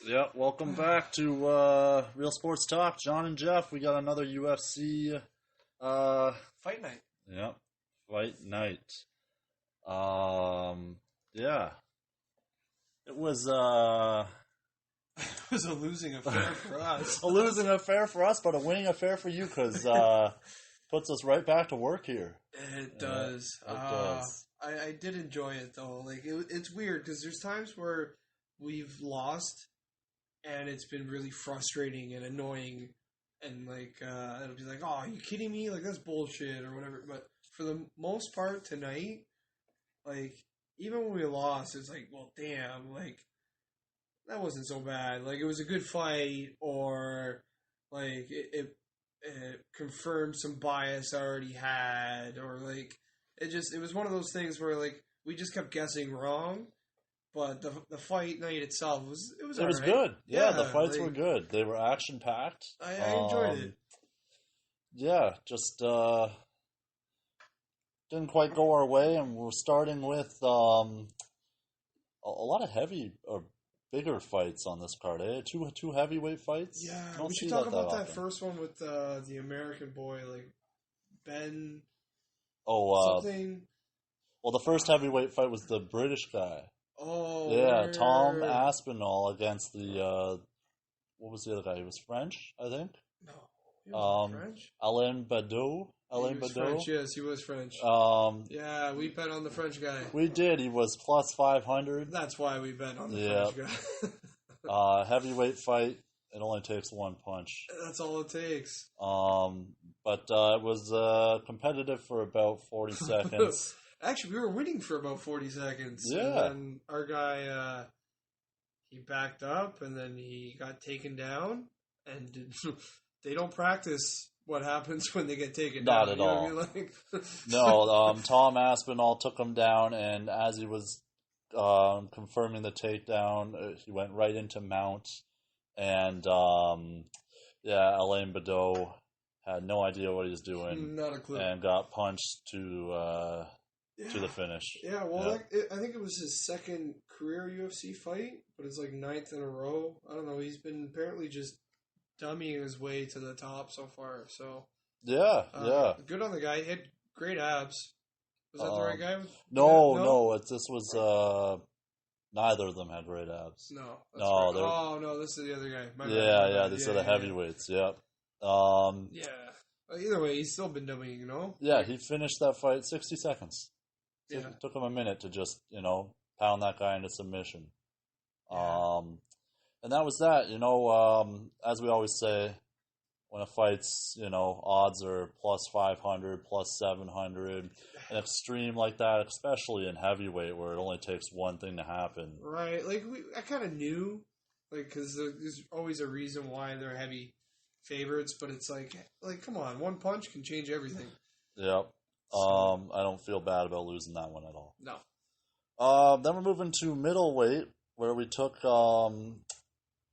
Yep, welcome back to Real Sports Talk. John and Jeff, we got another UFC Fight night. yep, fight night. Yeah. It was It was a losing affair for us. a losing affair for us, but a winning affair for you because puts us right back to work here. It does. It does. I did enjoy it though. Like it's weird because there's times where we've lost, and it's been really frustrating and annoying, and like it'll be like, "Oh, are you kidding me? Like that's bullshit" or whatever. But for the most part tonight, like even when we lost, it's like, well, damn, like that wasn't so bad. Like it was a good fight, or like it confirmed some bias I already had, or like it was one of those things where like we just kept guessing wrong. But the fight night itself was It was alright. good. Yeah, the fights like, were good. They were action packed. I enjoyed it. Yeah, just didn't quite go our way, and we're starting with a lot of heavy or bigger fights on this card. Two heavyweight fights. Yeah, Don't we see should talk about that often. first one with the American boy, like Ben something. Well, the first heavyweight fight was the British guy. Oh, Yeah, Tom word. Aspinall against the what was the other guy? He was French, I think. No, he was French. Alain Badeau. He was French. Yes, he was French. Yeah, we bet on the French guy. We did. He was plus 500. That's why we bet on the French guy. Heavyweight fight. It only takes one punch. That's all it takes. But it was competitive for about 40 seconds. Actually, we were winning for about 40 seconds. Yeah. And then our guy, he backed up, and then he got taken down. And they don't practice what happens when they get taken down. Not at all. You know what I mean? Like, no, Tom Aspinall took him down, and as he was confirming the takedown, he went right into mount. And, Alain Badeau had no idea what he was doing. Not a clue. And got punched to the finish. Yeah, well, I think it was his second career UFC fight, but it's like 9th in a row. I don't know. He's been apparently just dummying his way to the top so far. So yeah. Good on the guy. He had great abs. Was that the right guy? No. This was neither of them had great abs. No. No. Right. Oh no, this is the other guy. My bad. These are the heavyweights. Yep. Either way, he's still been dummying. You know. Yeah, he finished that fight 60 seconds. Yeah. It took him a minute to just, pound that guy into submission. Yeah. And that was that, as we always say, when a fight's, odds are plus 500, plus 700, an extreme like that, especially in heavyweight where it only takes one thing to happen. Right. Like, I kind of knew, like, because there's always a reason why they're heavy favorites, but it's like, come on, one punch can change everything. Yep. I don't feel bad about losing that one at all. No. Then we're moving to middleweight, where we took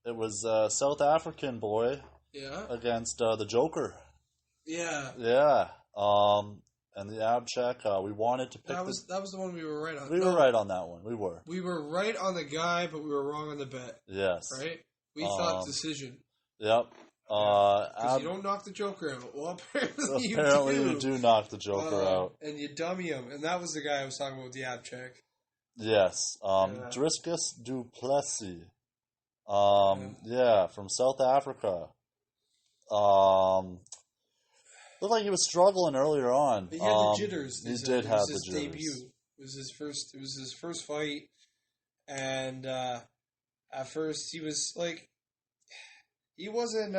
it was a South African boy against the Joker. Yeah. Yeah. And the ab check, we wanted to pick that was the one we were right on. We were right on that one. We were right on the guy, but we were wrong on the bet. Yes. Right? We thought decision. Yep. Because you don't knock the Joker out. Well, apparently you do knock the Joker out. And you dummy him. And that was the guy I was talking about with the ab check. Yes. Driscus du Plessis. From South Africa. Looked like he was struggling earlier on. He had the jitters. He did have the jitters. Debut. It was his first fight. And at first he was like, he wasn't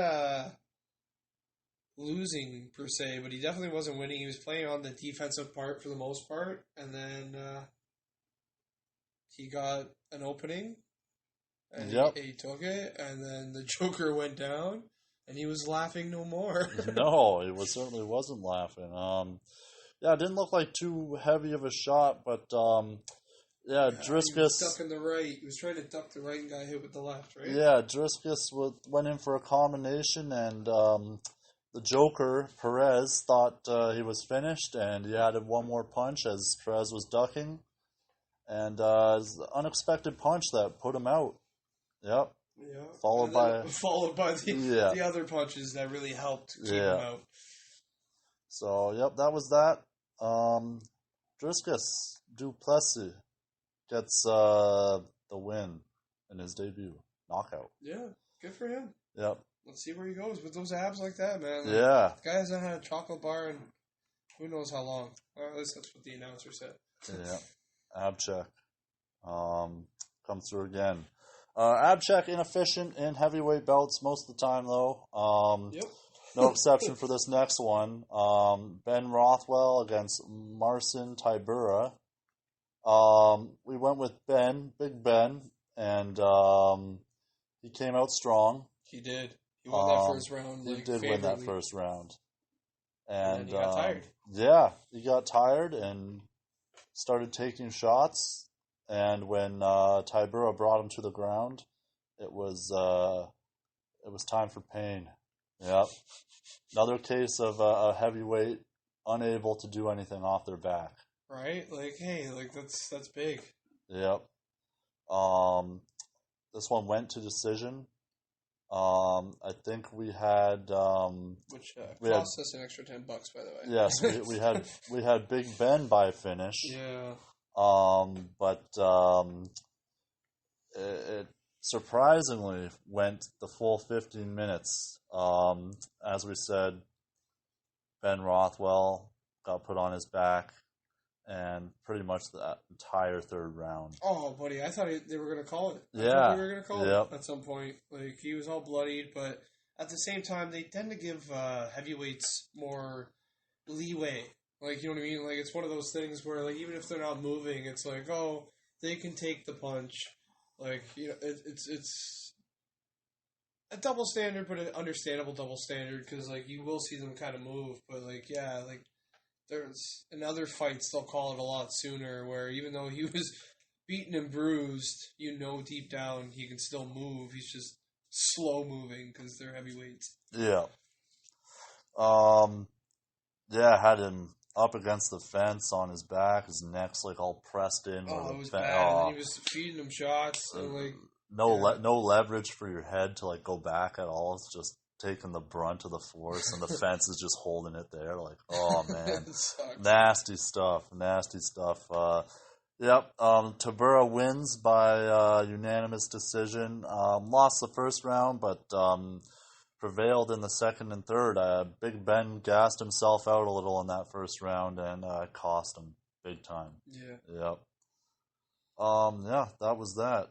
losing per se, but he definitely wasn't winning. He was playing on the defensive part for the most part, and then he got an opening, and he took it, and then the Joker went down, and he was laughing no more. No, he certainly wasn't laughing. It didn't look like too heavy of a shot, but Driscus... He was ducking the right. He was trying to duck the right and got hit with the left, right? Yeah, Driscus went in for a combination, and the Joker, Perez, thought he was finished, and he added one more punch as Perez was ducking. And it was an unexpected punch that put him out. Yep. Yeah. Followed by the other punches that really helped keep him out. So, yep, that was that. Dricus du Plessis gets the win in his debut. Knockout. Yeah, good for him. Yep. Let's see where he goes with those abs like that, man. Like, yeah. The guy hasn't had a chocolate bar in who knows how long. Or at least that's what the announcer said. Yeah. Ab check. Comes through again. Ab check inefficient in heavyweight belts most of the time, though. Yep. No exception for this next one. Ben Rothwell against Marcin Tybura. We went with Ben, Big Ben, and he came out strong. He did. He won that first round. He did win that first round. And he got tired. Yeah, he got tired and started taking shots. And when Tybura brought him to the ground, it was time for pain. Yep. Another case of a heavyweight unable to do anything off their back. Right? Like, hey, like that's big. Yep. This one went to decision. I think we had which cost us an extra $10, by the way. Yes, we had Big Ben by finish. Yeah. But it surprisingly went the full 15 minutes. As we said, Ben Rothwell got put on his back, and pretty much the entire third round. Oh, buddy, I thought they were going to call it. They were going to call it at some point. Like, he was all bloodied, but at the same time, they tend to give heavyweights more leeway. Like, you know what I mean? Like, it's one of those things where, like, even if they're not moving, it's like, oh, they can take the punch. Like, you know, it's a double standard, but an understandable double standard, because, like, you will see them kind of move, but, like, yeah, like, there's in other fights they'll call it a lot sooner, where even though he was beaten and bruised, you know deep down he can still move. He's just slow moving because they're heavyweights. Yeah. Had him up against the fence on his back, his neck's like all pressed in. Oh, it was bad. And he was feeding him shots and like no leverage for your head to like go back at all. It's just taking the brunt of the force, and the fence is just holding it there. Like, oh man, nasty stuff. Tybura wins by unanimous decision. Lost the first round, but prevailed in the second and third. Big Ben gassed himself out a little in that first round, and cost him big time. Yeah. Yep. That was that.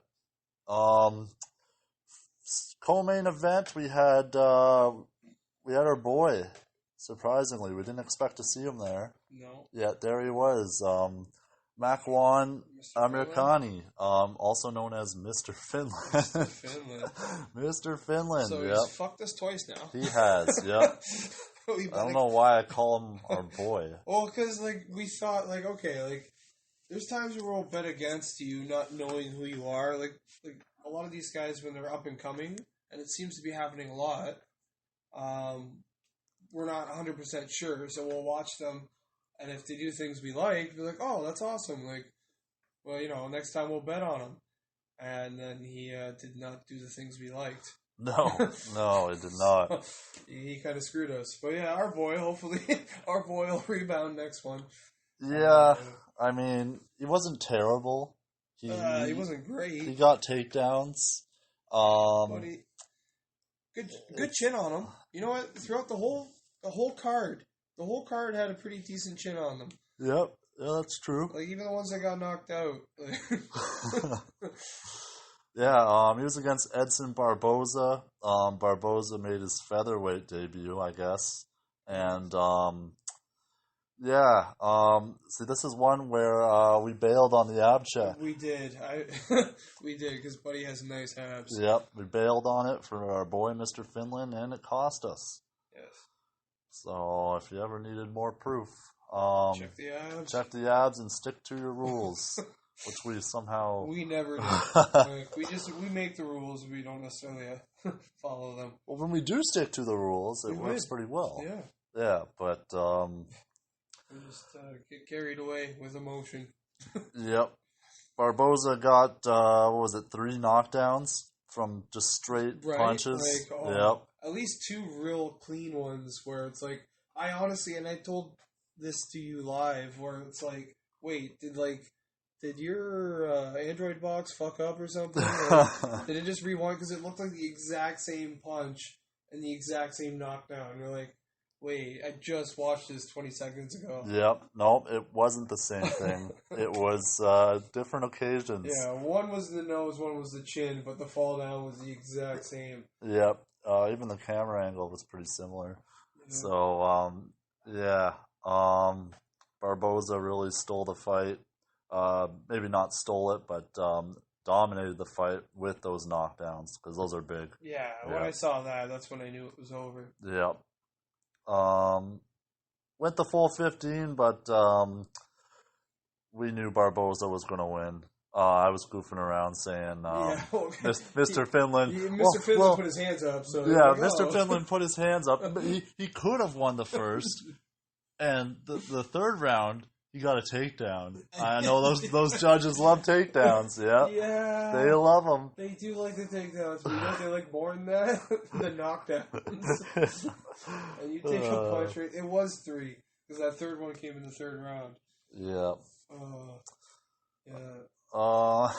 Co-main event, we had our boy. Surprisingly, we didn't expect to see him there. No. Yet there he was. Makwan Amirkhani, also known as Mr. Finland. Mr. Finland. So he's fucked us twice now. He has, yep. I don't know why I call him our boy. Well, because, like, we thought, like, okay, like, there's times where we'll bet against you not knowing who you are. Like a lot of these guys, when they're up and coming, and it seems to be happening a lot, we're not 100% sure, so we'll watch them. And if they do things we like, we're like, oh, that's awesome. Like, well, you know, next time we'll bet on him. And then he did not do the things we liked. No, he did not. He kind of screwed us. But yeah, our boy, hopefully, our boy will rebound next one. Yeah, I mean, he wasn't terrible. He wasn't great. He got takedowns. Good chin on him. You know what? Throughout the whole card. The whole card had a pretty decent chin on them. Yep, yeah, that's true. Like, even the ones that got knocked out. Yeah, he was against Edson Barboza. Barboza made his featherweight debut, I guess. And, see, this is one where we bailed on the ab check. We did. We did, because Buddy has nice abs. Yep, we bailed on it for our boy, Mr. Finland, and it cost us. Yes. So, if you ever needed more proof, check the abs. Check the abs and stick to your rules, which we somehow... We never do. Like, we make the rules, we don't necessarily follow them. Well, when we do stick to the rules, it works pretty well. Yeah. Yeah, but... we just get carried away with emotion. Yep. Barboza got, 3 knockdowns from just straight right? punches. Like, Yep. at least 2 real clean ones where it's like, I honestly, and I told this to you live, where it's like, wait, did your Android box fuck up or something? Or did it just rewind? Because it looked like the exact same punch and the exact same knockdown. You're like, wait, I just watched this 20 seconds ago. Yep. Nope, it wasn't the same thing. It was different occasions. Yeah, one was the nose, one was the chin, but the fall down was the exact same. Yep. Even the camera angle was pretty similar. Yeah. So, yeah. Barboza really stole the fight. Maybe not stole it, but dominated the fight with those knockdowns because those are big. Yeah, when I saw that, that's when I knew it was over. Yep. Went the full 15, but we knew Barboza was going to win. I was goofing around saying, Mr. Finland. Mr. Finland put his hands up. So yeah, like, Mr. Finland put his hands up. But he could have won the first. And the third round, he got a takedown. I know those judges love takedowns. Yeah. Yeah. They love them. They do like the takedowns. But you know what they like more than that? The knockdowns. And you take a punch right. It was 3. Because that third one came in the third round. Yeah. Yeah. Yeah.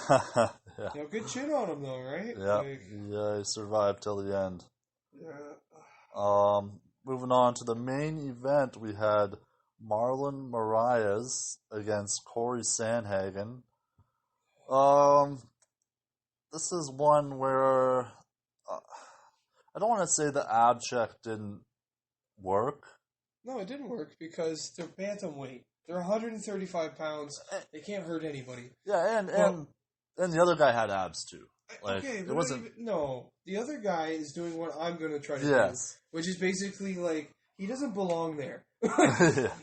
You know, good chin on him though, right? Yeah. Yeah, he survived till the end. Yeah. Moving on to the main event, we had Marlon Moraes against Corey Sandhagen. This is one where I don't want to say the ab check didn't work. No, it didn't work because they're bantamweight. They're 135 pounds. They can't hurt anybody. Yeah, and the other guy had abs too. Like, okay, but it wasn't. No, the other guy is doing what I'm going to try to do, which is basically like he doesn't belong there.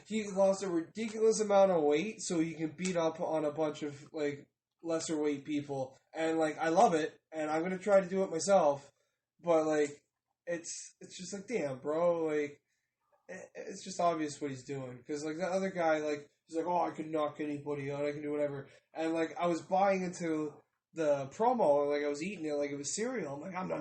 He lost a ridiculous amount of weight so he can beat up on a bunch of like lesser weight people, and like I love it, and I'm going to try to do it myself. But like, it's just like, damn, bro, like. It's just obvious what he's doing because like that other guy, like he's like, oh, I can knock anybody out, I can do whatever, and like I was buying into the promo, like I was eating it like it was cereal. I'm like, no,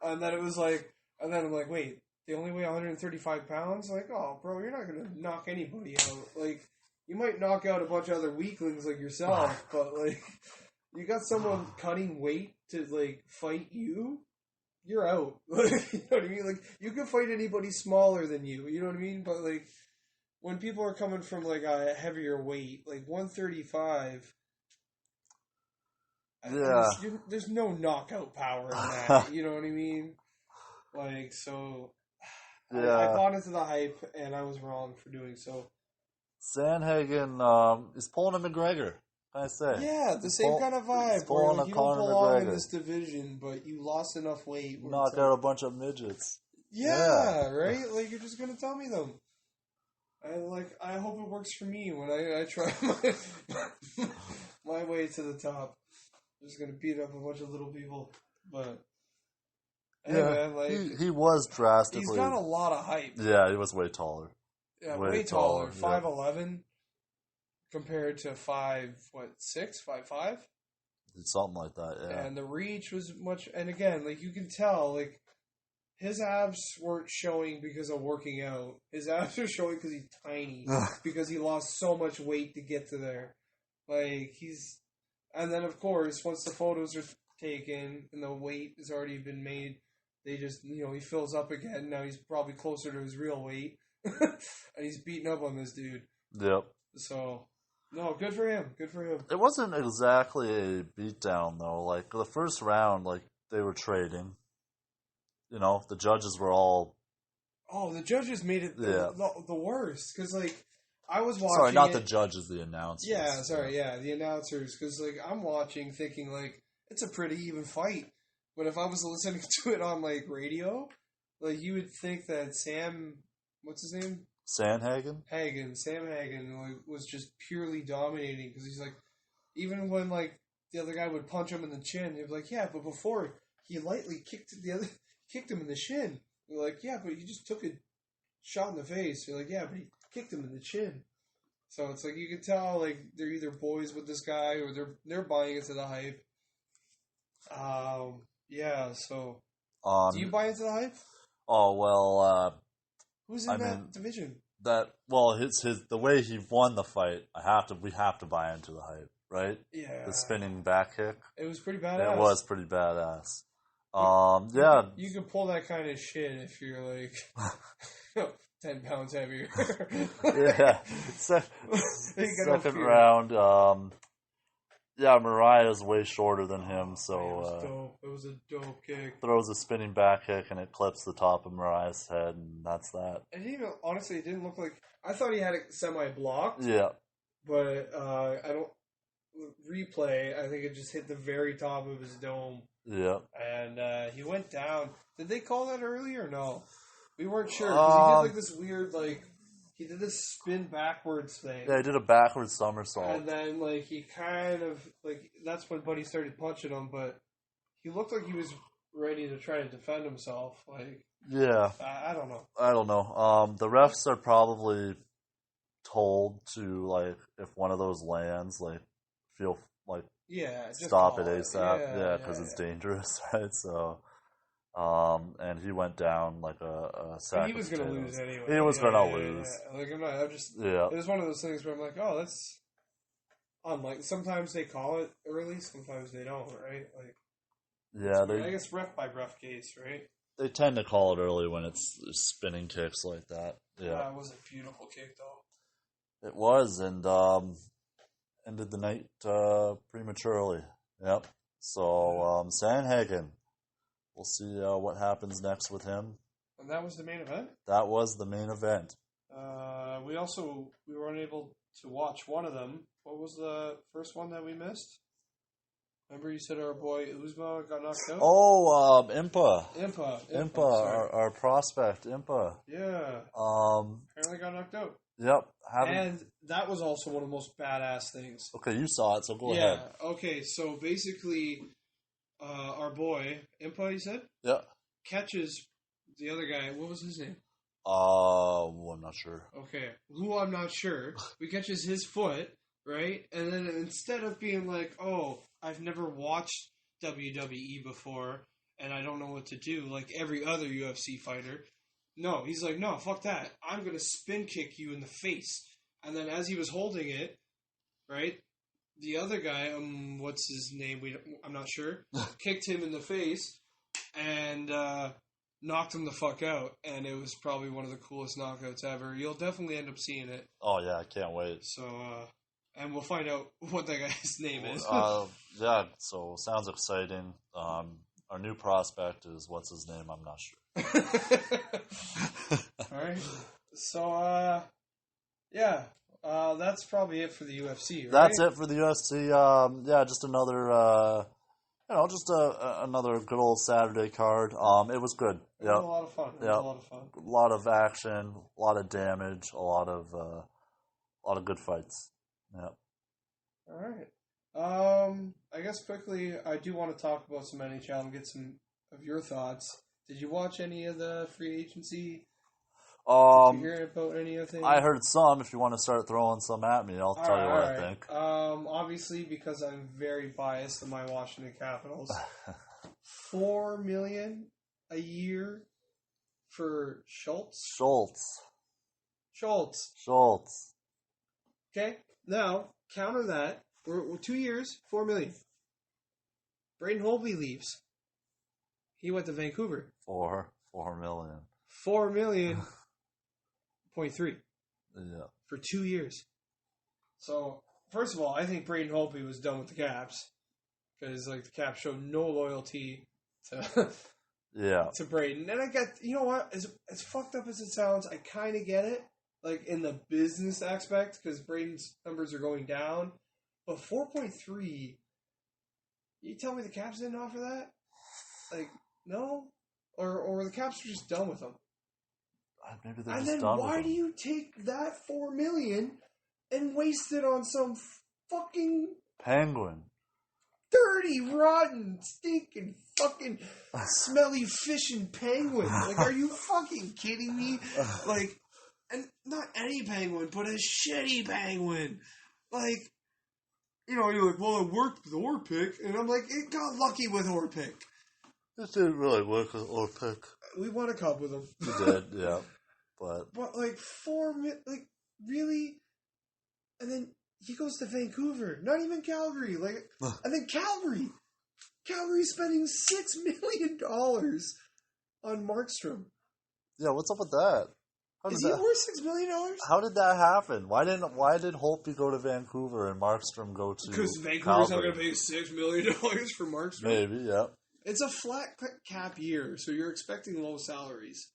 and then it was like, and then I'm like, wait, they only weigh 135 pounds? Like, oh, bro, you're not gonna knock anybody out. Like, you might knock out a bunch of other weaklings like yourself, but like, you got someone cutting weight to like fight you. You're out. You know what I mean? Like, you can fight anybody smaller than you. You know what I mean? But, like, when people are coming from, like, a heavier weight, like 135, there's no knockout power in that. You know what I mean? Like, so, I bought into the hype, and I was wrong for doing so. Sandhagen is pulling a McGregor. I say. Yeah, the same kind of vibe. Where like, you don't belong in this division, but you lost enough weight. Knocked out a bunch of midgets. Yeah, right? Like, you're just going to tell me them. I hope it works for me when I try my way to the top. I'm just going to beat up a bunch of little people. But, anyway, like... He was drastically... He's got a lot of hype. Yeah, he was way taller. Yeah, way taller. 5'11". Compared to 5'6", 5'5", something like that, yeah. And the reach was much. And again, like you can tell, like his abs weren't showing because of working out. His abs are showing because he's tiny, because he lost so much weight to get to there. Like and then of course once the photos are taken and the weight has already been made, they just he fills up again. Now he's probably closer to his real weight, and he's beating up on this dude. Yep. So. No, good for him. Good for him. It wasn't exactly a beatdown, though. Like, the first round, like, they were trading. The judges were all... Oh, the judges made it the worst. Because, like, I was watching Sorry, not the judges, the announcers. Yeah, sorry, the announcers. Because, like, I'm watching thinking, like, it's a pretty even fight. But if I was listening to it on, like, radio, like, you would think that Sam... What's his name? Sam Hagen, like, was just purely dominating because he's like, even when like the other guy would punch him in the chin, he'd be like, yeah, but before he lightly kicked him in the shin. You're like, yeah, but he just took a shot in the face. You're like, yeah, but he kicked him in the chin. So it's like you can tell like they're either boys with this guy or they're buying into the hype. Yeah, so do you Um, buy into the hype? oh well, Who's I in mean that division? his the way he won the fight, we have to buy into the hype, right? The Yeah, spinning back kick, it was pretty it badass. was pretty badass. But Yeah, you could pull that kind of shit if you're like 10 pounds heavier. yeah. You got no Second fear. round. Yeah, Mariah's way shorter than him, Man, it so was dope. It was a dope kick. throws a spinning back kick and it clips the top of Mariah's head, and that's that. And even honestly, it didn't look like I thought he had it semi blocked, Yeah, but I don't replay. I think it just hit the very top of his dome, yeah. and he went down. Did they call that early or no? We weren't sure because he did like this weird he did this spin backwards thing. Yeah, he did a backwards somersault. And then, he kind of, that's when Buddy started punching him, but he looked like he was ready to try to defend himself. Yeah. I don't know. I don't know. The refs are probably told to, if one of those lands, feel, Yeah, just stop it call ASAP. Yeah, because it's dangerous, right? So, and he went down like a sack and he was going to lose anyway. He was going to lose. Yeah. I'm just, Yeah. it was one of those things where I'm like, oh, that's unlike, sometimes they call it early, sometimes they don't, right? Yeah, I guess ref by ref case, right? They tend to call it early when it's spinning kicks like that. Yeah. It was a beautiful kick, though. It was, and ended the night prematurely. Yep. So, Sandhagen. We'll see what happens next with him. And that was the main event? That was the main event. We were unable to watch one of them. What was the first one that we missed? Remember you said our boy Uzma got knocked out? Oh, Impa. Impa, our prospect, Impa. Yeah. Apparently got knocked out. Yep. And that was also one of the most badass things. Okay, you saw it, so go ahead. Yeah, okay, so basically, our boy, Impa, you said? Yeah. Catches the other guy, what was his name? I'm not sure. Okay, who I'm not sure. We catches his foot, right? And then instead of being like, oh, I've never watched WWE before, and I don't know what to do, like every other UFC fighter. No, he's like, no, fuck that. I'm going to spin kick you in the face. And then as he was holding it, right, the other guy, what's his name? I'm not sure, kicked him in the face and knocked him the fuck out. And it was probably one of the coolest knockouts ever. You'll definitely end up seeing it. Oh, yeah, I can't wait. So, and we'll find out what that guy's name is. Yeah, so sounds exciting. Our new prospect is, what's his name? I'm not sure. Alright. So, yeah. That's probably it for the UFC, right? That's it for the UFC. Yeah, just another, another good old Saturday card. It was good. It was a lot of fun. It was a lot of fun. A lot of action, a lot of damage, a lot of good fights. Yeah. All right. I guess quickly, I do want to talk about some NHL and get some of your thoughts. Did you watch any of the free agency? Did you hear about any of things? I heard some. If you want to start throwing some at me, I'll tell you what I think. Obviously, because I'm very biased in my Washington Capitals, $4 million a year for Schultz. Okay, now counter that. We're 2 years, $4 million. Braden Holtby leaves. He went to Vancouver. $4 million. $4 million. 0.3. Yeah. For 2 years. So, first of all, I think Braden Holtby was done with the Caps. Because, the Caps showed no loyalty to to Braden. And I get, you know what? As fucked up as it sounds, I kind of get it. In the business aspect, because Braden's numbers are going down. But 4.3, you tell me the Caps didn't offer that? No? Or the Caps are just done with him. Maybe they're and just then done why with do you take that $4 million and waste it on some fucking penguin? Dirty, rotten, stinking, fucking smelly fishing penguin. Are you fucking kidding me? And not any penguin, but a shitty penguin. You're like, well, it worked with Orpik. And I'm like, it got lucky with Orpik. It didn't really work with Olympic. We won a cup with him. We did, yeah. But like like really, and then he goes to Vancouver, not even Calgary. Like, and then Calgary's spending $6 million on Markstrom. Yeah, what's up with that? Is he worth $6 million? How did that happen? Why did Holtby go to Vancouver and Markstrom go to Because Vancouver's not going to pay $6 million for Markstrom. Maybe, yeah. It's a flat cap year, so you're expecting low salaries.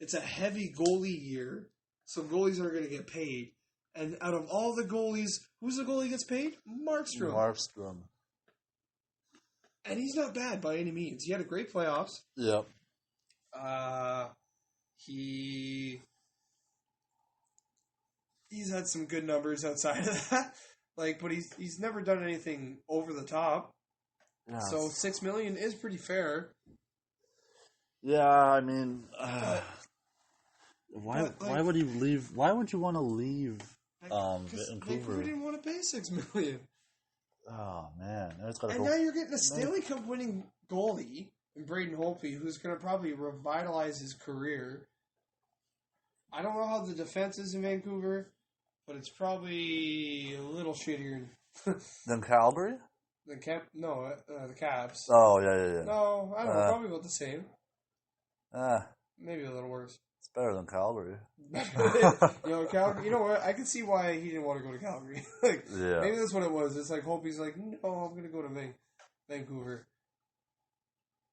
It's a heavy goalie year, so goalies aren't going to get paid. And out of all the goalies, who's the goalie gets paid? Markstrom. And he's not bad by any means. He had a great playoffs. Yep. He's had some good numbers outside of that. Like, but he's never done anything over the top. Yeah. So $6 million is pretty fair. Yeah, I mean, why would he leave? Why would you want to leave Vancouver? Vancouver didn't want to pay $6 million. Oh man, now you're getting a Stanley Cup winning goalie in Braden Holtby, who's going to probably revitalize his career. I don't know how the defense is in Vancouver, but it's probably a little shittier than Calgary. The Caps. Oh yeah. No, I don't know. Probably about the same. Maybe a little worse. It's better than Calgary. Calgary. You know what? I can see why he didn't want to go to Calgary. Maybe that's what it was. It's like Hope's like, no, I'm going to go to Vancouver.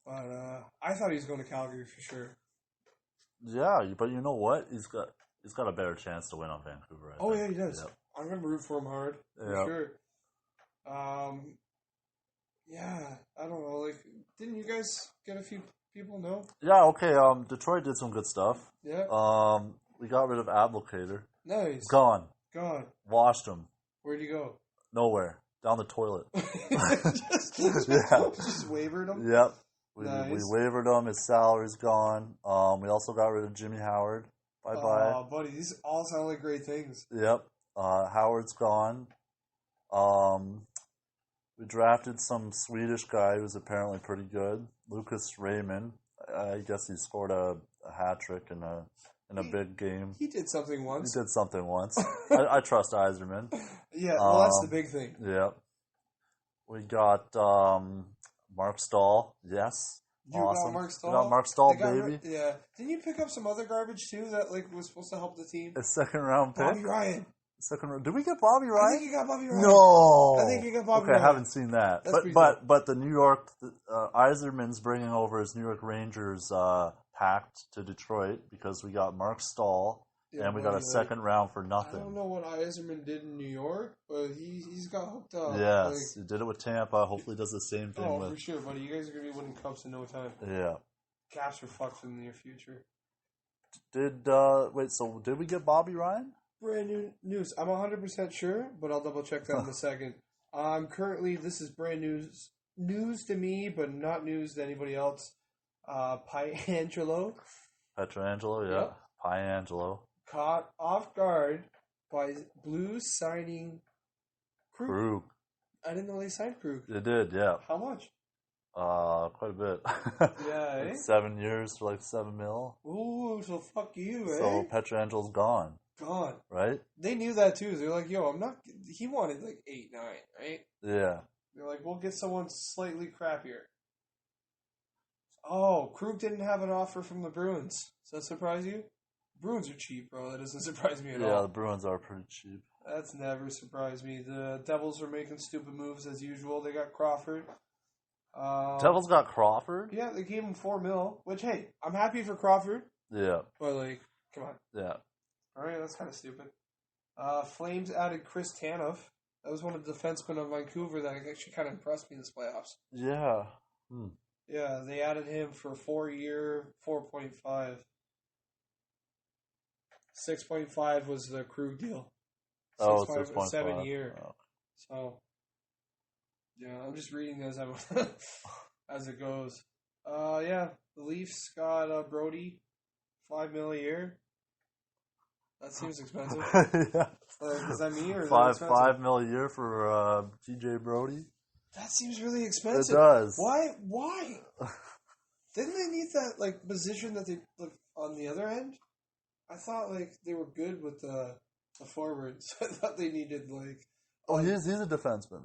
But I thought he was going to Calgary for sure. Yeah, but you know what? He's got a better chance to win on Vancouver. I think. Yeah, he does. Yep. I'm going to root for him hard for sure. Yeah, I don't know. Like, didn't you guys get a few people? No. Yeah. Okay. Detroit did some good stuff. Yeah. We got rid of Advocator. Nice. Gone. Washed him. Where'd you go? Nowhere. Down the toilet. Just wavered him. Yep. We wavered him. His salary's gone. We also got rid of Jimmy Howard. Bye. Oh, buddy, these all sound like great things. Yep. Howard's gone. We drafted some Swedish guy who's apparently pretty good, Lucas Raymond. I guess he scored a hat trick in a big game. He did something once. I trust Yzerman. Yeah, well, that's the big thing. Yep. We got Mark Stahl. Yes. Awesome. Got Mark Stahl, baby. Yeah. Didn't you pick up some other garbage too that was supposed to help the team? A second round pick. Bobby Ryan. Did we get Bobby Ryan? I think you got Bobby Ryan. No. I think you got Bobby Ryan. Okay, I haven't seen that. But the New York Yzerman's bringing over his New York Rangers pact to Detroit because we got Mark Stahl and we got a second round for nothing. I don't know what Yzerman did in New York, but he's got hooked up. Yes, he did it with Tampa. Hopefully, does the same thing. For sure, buddy. You guys are gonna be winning cups in no time. Yeah. Caps are fucked in the near future. Did we get Bobby Ryan? Brand new news. I'm 100% sure, but I'll double check that in a second. This is brand news to me, but not news to anybody else. Pietrangelo, yeah. Yep. Pietrangelo. Caught off guard by Blues signing Krug. I didn't know they signed Krug. They did, yeah. How much? Quite a bit. Yeah, like 7 years for like $7 million. Ooh, so fuck you, So Pietrangelo's gone. Right? They knew that too. They're like, yo, he wanted like 8, 9, right? Yeah. They're like, we'll get someone slightly crappier. Oh, Krug didn't have an offer from the Bruins. Does that surprise you? Bruins are cheap, bro. That doesn't surprise me at all. Yeah, the Bruins are pretty cheap. That's never surprised me. The Devils are making stupid moves as usual. They got Crawford. Devils got Crawford? Yeah, they gave him $4 million, which, hey, I'm happy for Crawford. Yeah. But, like, come on. Yeah. All right, that's kind of stupid. Flames added Chris Tanev. That was one of the defensemen of Vancouver that actually kind of impressed me in this playoffs. Yeah. Yeah, they added him for 4-year, 4.5. 6.5 was the Krug deal. 6.5. 7 year. Oh. So, yeah, I'm just reading as as it goes. Yeah, the Leafs got Brody, $5 million a year. That seems expensive. Yeah. Is that me or is $5 million a year for TJ Brody? That seems really expensive. It does. Why? Didn't they need that like position that they like on the other end? I thought like they were good with the forwards. I thought they needed like. Oh, he's a defenseman.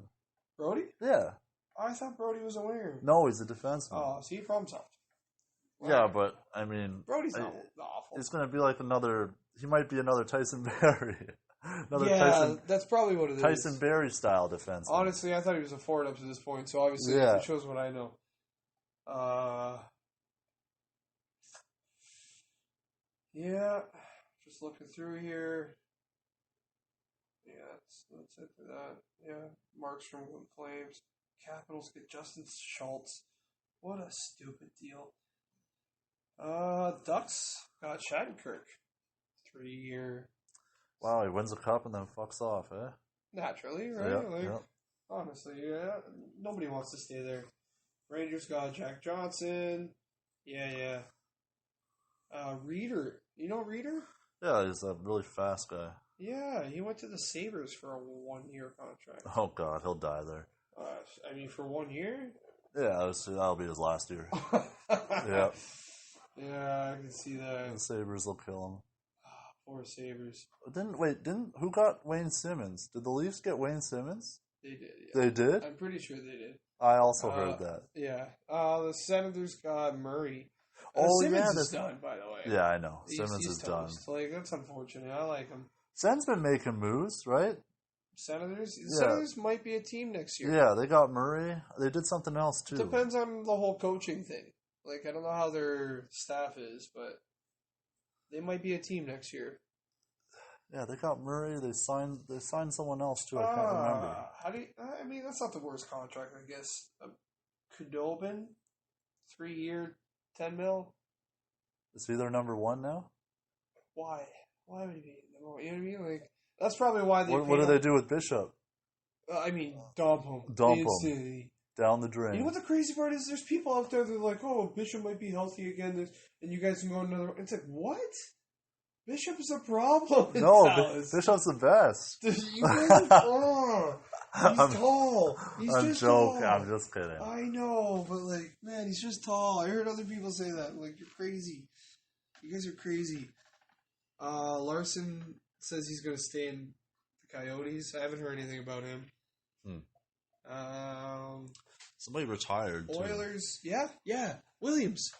Brody? Yeah. I thought Brody was a winger. No, he's a defenseman. Oh, see, problem solved. Wow. Yeah, but I mean, Brody's not awful. It's going to be like another. He might be another Tyson Berry. That's probably what it is. Tyson Berry style defenseman. Honestly, I thought he was a forward up to this point, so obviously it shows what I know. Yeah, just looking through here. Yeah, that's it for that. Yeah, Markstrom with Flames. Capitals get Justin Schultz. What a stupid deal. Ducks got Shattenkirk. 3-year. Wow, he wins a cup and then fucks off, eh? Naturally, right? Honestly, yeah. Nobody wants to stay there. Rangers got Jack Johnson. Yeah. Reeder. You know Reeder? Yeah, he's a really fast guy. Yeah, he went to the Sabres for a 1-year contract. Oh, God, he'll die there. I mean, for 1 year? Yeah, that'll be his last year. Yeah. Yeah, I can see that. The Sabres will kill him. Poor Sabres. Who got Wayne Simmons? Did the Leafs get Wayne Simmons? They did, yeah. They did? I'm pretty sure they did. I also heard that. Yeah. The Senators got Murray. Simmons is done, by the way. Yeah, I know. Simmons is done. Like, that's unfortunate. I like him. Sen's been making moves, right? Senators? The Senators might be a team next year. Yeah, they got Murray. They did something else, too. Depends on the whole coaching thing. Like, I don't know how their staff is, but they might be a team next year. Yeah, they got Murray. They signed someone else, too. I can't remember. I mean, that's not the worst contract, I guess. Kudobin? 3-year, $10 million? Is he their number one now? Why? Why would he be number one? You know what I mean? Like, that's probably why they. What do they do with Bishop? I mean, dump him. Dump him. Down the drain. You know what the crazy part is? There's people out there that are like, oh, Bishop might be healthy again, and you guys can go another. It's like, what? Bishop is a problem. No, Bishop's the best. You guys are. He's tall. I'm joking. I'm just kidding. I know, but like, man, he's just tall. I heard other people say that. Like, you're crazy. You guys are crazy. Larson says he's going to stay in the Coyotes. I haven't heard anything about him. Somebody retired, too. Oilers. Yeah. Williams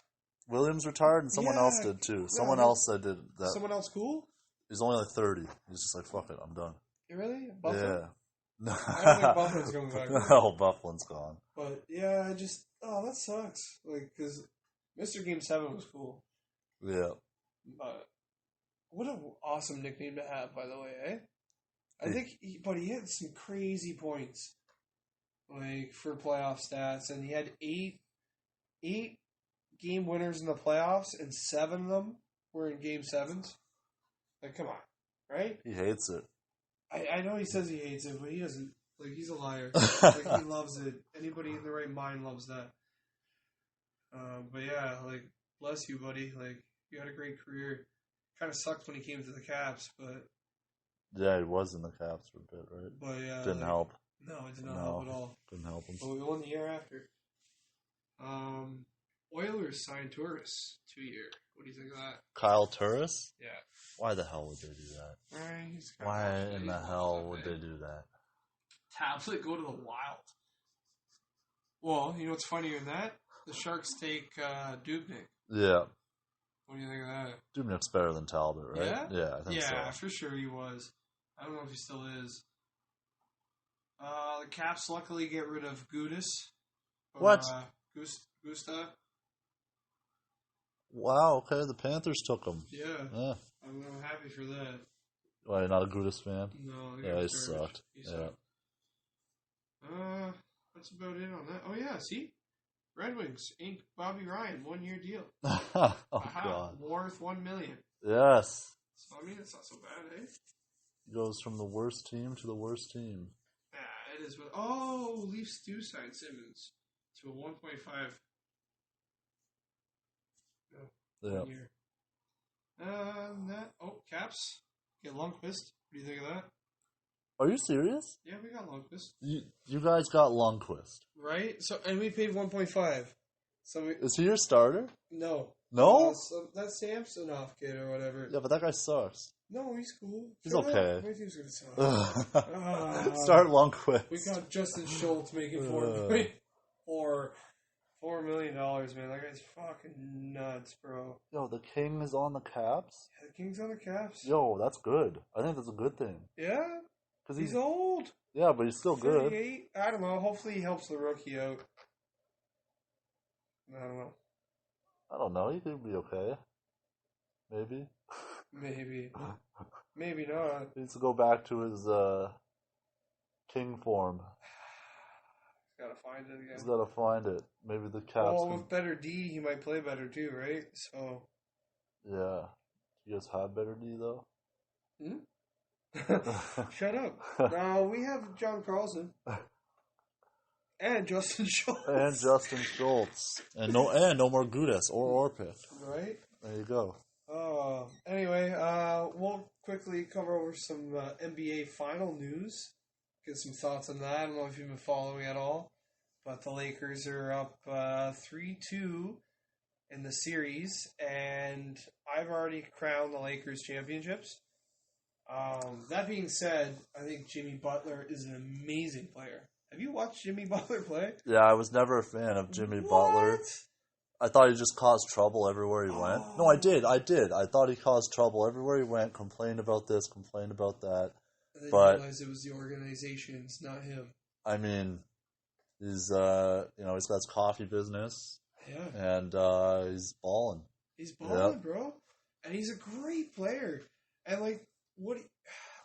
retired, and someone else did, too. Someone else that did that. Someone else cool? He's only like 30. He's just like, fuck it, I'm done. Really? Buffalo? Yeah. I don't think Buffalo's going back. No, Buffalo's gone. But, yeah, that sucks. Like, because Mr. Game 7 was cool. Yeah. What an awesome nickname to have, by the way, eh? I think he had some crazy points, like, for playoff stats, and he had eight game winners in the playoffs, and 7 of them were in game 7s. Like, come on, right? He hates it. I know he says he hates it, but he doesn't. Like, he's a liar. Like, he loves it. Anybody in the right mind loves that. But yeah, like, bless you, buddy. Like, you had a great career. Kind of sucked when he came to the Caps, but... Yeah, he was in the Caps for a bit, right? But yeah... Didn't help. No, it did not help at all. Didn't help him. But we won the year after. Oilers signed Turris 2-year. What do you think of that? Kyle Turris? Yeah. Why the hell would they do that? Why in the hell would they do that? Tablet go to the Wild. Well, you know what's funnier than that? The Sharks take Dubnyk. Yeah. What do you think of that? Dubnyk's better than Talbot, right? Yeah? I think so. Yeah, for sure he was. I don't know if he still is. The Caps luckily get rid of Gudis. What? Gusta. Wow, okay, the Panthers took him. Yeah. I'm happy for that. Why, you're not a Gudis fan? No. Yeah, he sucked. Yeah. That's about it on that. Oh, yeah, see? Red Wings, Inc. Bobby Ryan, 1-year deal. God. Worth $1 million. Yes. So, I mean, it's not so bad, eh? Goes from the worst team to the worst team. Yeah, it is. Oh, Leafs do sign Simmons to a 1.5. Yeah. Year. Caps. Get Lundqvist. What do you think of that? Are you serious? Yeah, we got Lundqvist. You guys got Lundqvist. Right? So, and we paid 1.5. Is he your starter? No. No? That Samsonov kid or whatever. Yeah, but that guy sucks. No, he's cool. He's okay. My team's gonna suck. Start Lundqvist. We got Justin Schultz making $4 million, man. That guy's fucking nuts, bro. Yo, the King is on the Caps? Yeah, the King's on the Caps. Yo, that's good. I think that's a good thing. Yeah? Because he's old. Yeah, but he's still good. 38? I don't know. Hopefully he helps the rookie out. I don't know. I don't know. He could be okay. Maybe. Maybe. Maybe not. He needs to go back to his King form. Gotta find it again. He's gotta find it. Maybe the Caps. Well, with better D, he might play better too, right? So. Yeah. You guys have better D though? Shut up. No, we have John Carlson. And Justin Schultz. And no more Gudas or Orpik. Right? There you go. Anyway, we'll quickly cover over some NBA final news. Get some thoughts on that. I don't know if you've been following at all. But the Lakers are up 3-2 in the series. And I've already crowned the Lakers championships. That being said, I think Jimmy Butler is an amazing player. Have you watched Jimmy Butler play? Yeah, I was never a fan of Jimmy Butler. I thought he just caused trouble everywhere he went. No, I did. I thought he caused trouble everywhere he went, complained about this, complained about that. And then you realized it was the organization, it's not him. I mean, he's got his coffee business. Yeah. And he's balling. He's balling, bro. And he's a great player. And I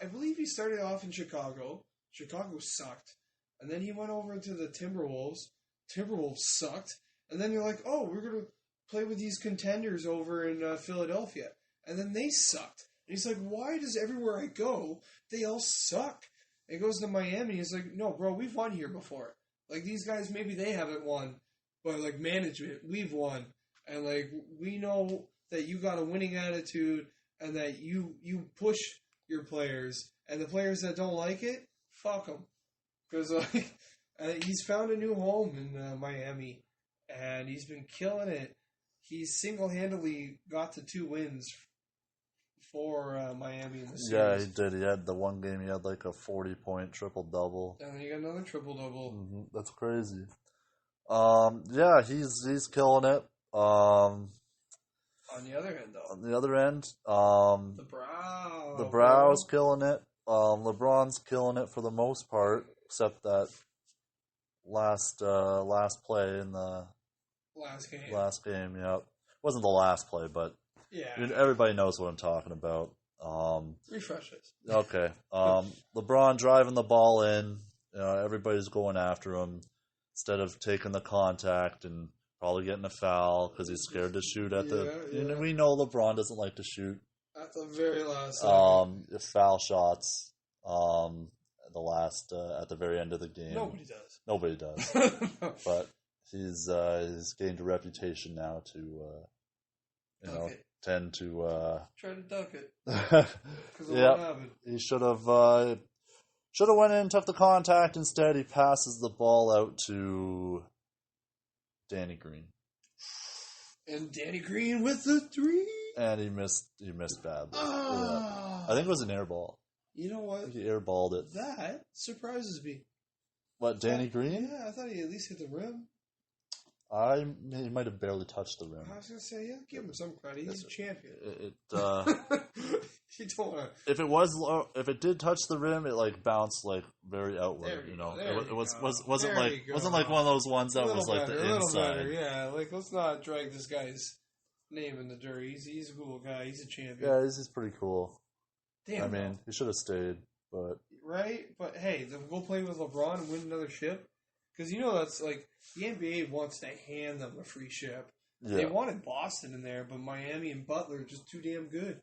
believe he started off in Chicago. Chicago sucked. And then he went over to the Timberwolves. Timberwolves sucked. And then you're like, oh, we're going to play with these contenders over in Philadelphia. And then they sucked. And he's like, why does everywhere I go, they all suck? And he goes to Miami. And he's like, no, bro, we've won here before. Like, these guys, maybe they haven't won. But, like, management, we've won. And, like, we know that you got a winning attitude and that you push your players. And the players that don't like it, fuck them. Because he's found a new home in Miami, and he's been killing it. He's single-handedly got to 2 wins for Miami in the series. Yeah, he did. He had the one game, he had like a 40-point triple-double. And then he got another triple-double. Mm-hmm. That's crazy. Yeah, he's killing it. On the other end, though. On the other end, the Brow's killing it. LeBron's killing it for the most part, except that last play in the last game. Yeah, wasn't the last play, but yeah, everybody knows what I'm talking about. Refresh this. Okay. LeBron driving the ball in. Everybody's going after him instead of taking the contact and probably getting a foul because he's scared to shoot at the. We know LeBron doesn't like to shoot. At the very last second. Foul shots. At the very end of the game. Nobody does. But he's gained a reputation now to tend to try to duck it. Yeah, he should have went in and took the contact. Instead, he passes the ball out to Danny Green. And Danny Green with the 3. And he missed badly. Yeah. I think it was an air ball. You know what? He airballed it. That surprises me. What, Danny Green? Yeah, I thought he at least hit the rim. He might have barely touched the rim. I was going to say, give him some credit. He's a champion. You don't want to... If it did touch the rim, it bounced very outward. It wasn't like one of those ones that was like the inside. Better, yeah. Let's not drag this guy's name in the dirt. He's a cool guy. He's a champion. Yeah, he's pretty cool. Damn. I mean, he should have stayed, but right. But hey, go play with LeBron and win another ship, because that's the NBA wants to hand them a free ship. Yeah. They wanted Boston in there, but Miami and Butler are just too damn good.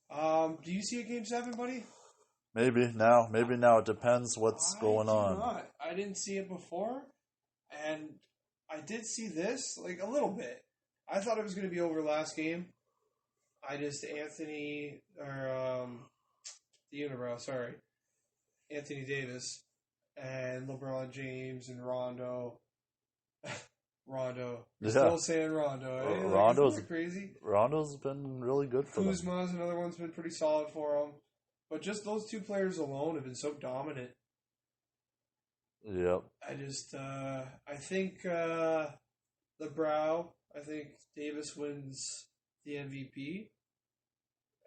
Do you see a Game 7, buddy? Maybe now. It depends what's going on. Not. I didn't see it before, and I did see this a little bit. I thought it was going to be over last game. Anthony Davis and LeBron James and Rondo. Rondo. You're Yeah. still saying Rondo. Eh? Rondo's isn't that crazy. Rondo's been really good for them. Kuzma's another one's been pretty solid for him. But just those two players alone have been so dominant. Yep. I think I think Davis wins the MVP.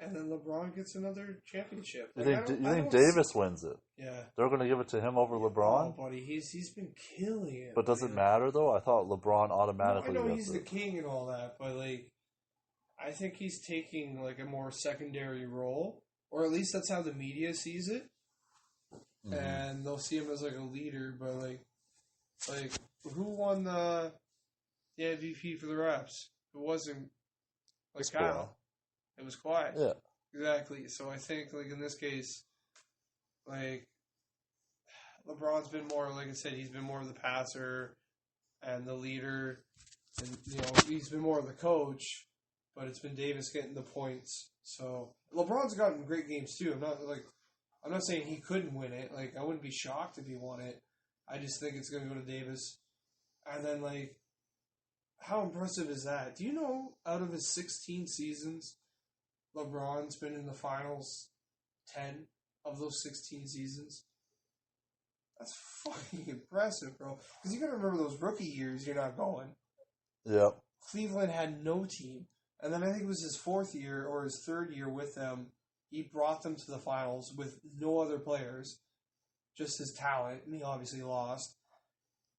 And then LeBron gets another championship. You think Davis wins it? Yeah. They're going to give it to him over LeBron? Oh, buddy, he's been killing it. But does it matter, though? I thought LeBron automatically I know gets he's the king and all that, but, like, I think he's taking, like, a more secondary role. Or at least that's how the media sees it. Mm-hmm. And they'll see him as, like, a leader, but, like who won the MVP for the Raps? It wasn't, like, Kyle. It was quiet. Yeah. Exactly. So I think, like, in this case, like, LeBron's been more, like I said, he's been more of the passer and the leader. And, he's been more of the coach, but it's been Davis getting the points. So LeBron's gotten great games, too. I'm not saying he couldn't win it. Like, I wouldn't be shocked if he won it. I just think it's going to go to Davis. And then, like, how impressive is that? Do you know, out of his 16 seasons, LeBron's been in the finals 10 of those 16 seasons? That's fucking impressive, bro. Because you got to remember those rookie years, you're not going. Yep. Cleveland had no team. And then I think it was his fourth year or his third year with them. He brought them to the finals with no other players. Just his talent. And he obviously lost.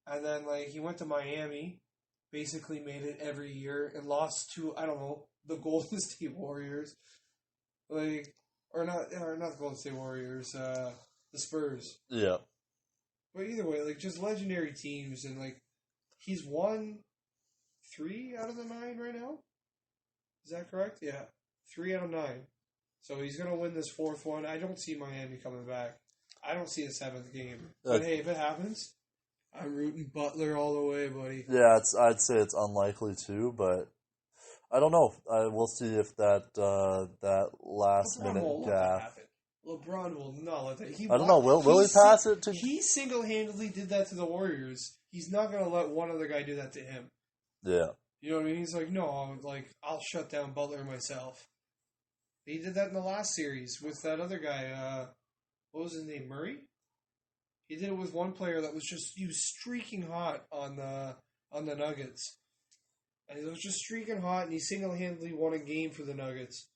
And then, like, he went to Miami. Basically made it every year. And lost to, I don't know, the Golden State Warriors. Like, or not the Golden State Warriors. The Spurs. Yeah. But either way, like, just legendary teams. And, like, he's won 3 out of the 9 right now. Is that correct? Yeah. 3 out of 9. So he's going to win this 4th one. I don't see Miami coming back. I don't see a 7th game. But hey, if it happens, I'm rooting Butler all the way, buddy. Yeah, I'd say it's unlikely too, but I don't know. We'll see if that last minute gaffe. LeBron will not let that. I don't know. Will he pass it to? He single-handedly did that to the Warriors. He's not going to let one other guy do that to him. Yeah. You know what I mean? He's like, no, I'll shut down Butler myself. He did that in the last series with that other guy. What was his name? Murray? He did it with one player that was he was streaking hot on the Nuggets. And he was just streaking hot, and he single-handedly won a game for the Nuggets.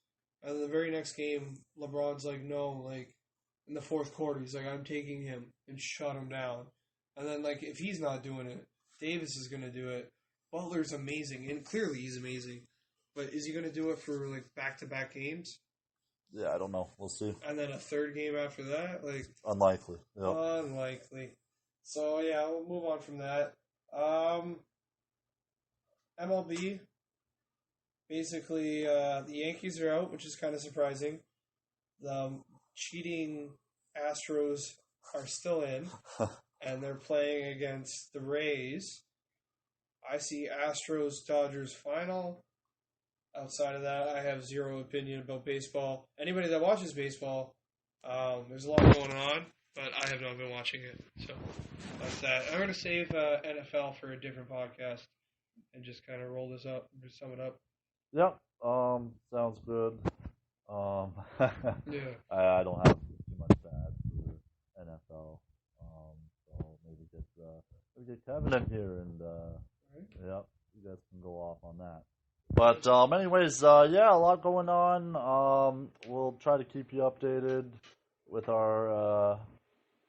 And then the very next game, LeBron's like, no, like, in the 4th quarter, he's like, I'm taking him, and shut him down. And then, like, if he's not doing it, Davis is going to do it. Butler's amazing, and clearly he's amazing. But is he going to do it for, like, back-to-back games? Yeah, I don't know. We'll see. And then a 3rd game after that? Like, unlikely. Yep. Unlikely. So, yeah, we'll move on from that. MLB. Basically, the Yankees are out, which is kind of surprising. The cheating Astros are still in, and they're playing against the Rays. I see Astros-Dodgers final. Outside of that, I have zero opinion about baseball. Anybody that watches baseball, there's a lot going on, but I have not been watching it. So that's that. I'm going to save NFL for a different podcast and just kind of roll this up and just sum it up. Yep. Sounds good. Yeah. I don't have too much to add for NFL. So maybe get Kevin in here and yep, you guys can go off on that. But anyways, yeah, a lot going on. We'll try to keep you updated with our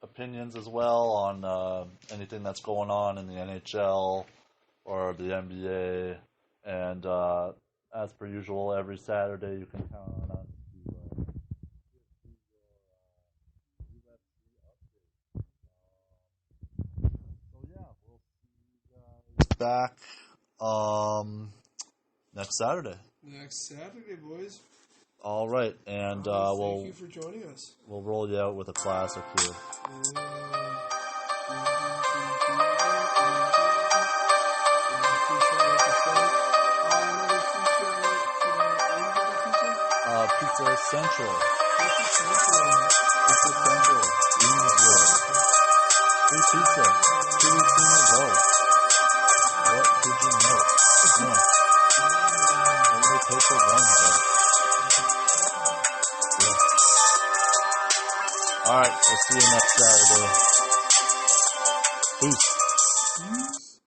opinions as well on anything that's going on in the NHL or the NBA. And as per usual, every Saturday you can count on us to give you your UFC update. So yeah, we'll see you guys back next Saturday. Next Saturday, boys. All right, and thank you for joining us. We'll roll you out with a classic here. Pizza Central. Pizza Central. Eansville. Free pizza. 2 weeks in a row. What? Paper Wednesday. Yeah. All right, we'll see you next Saturday. Peace.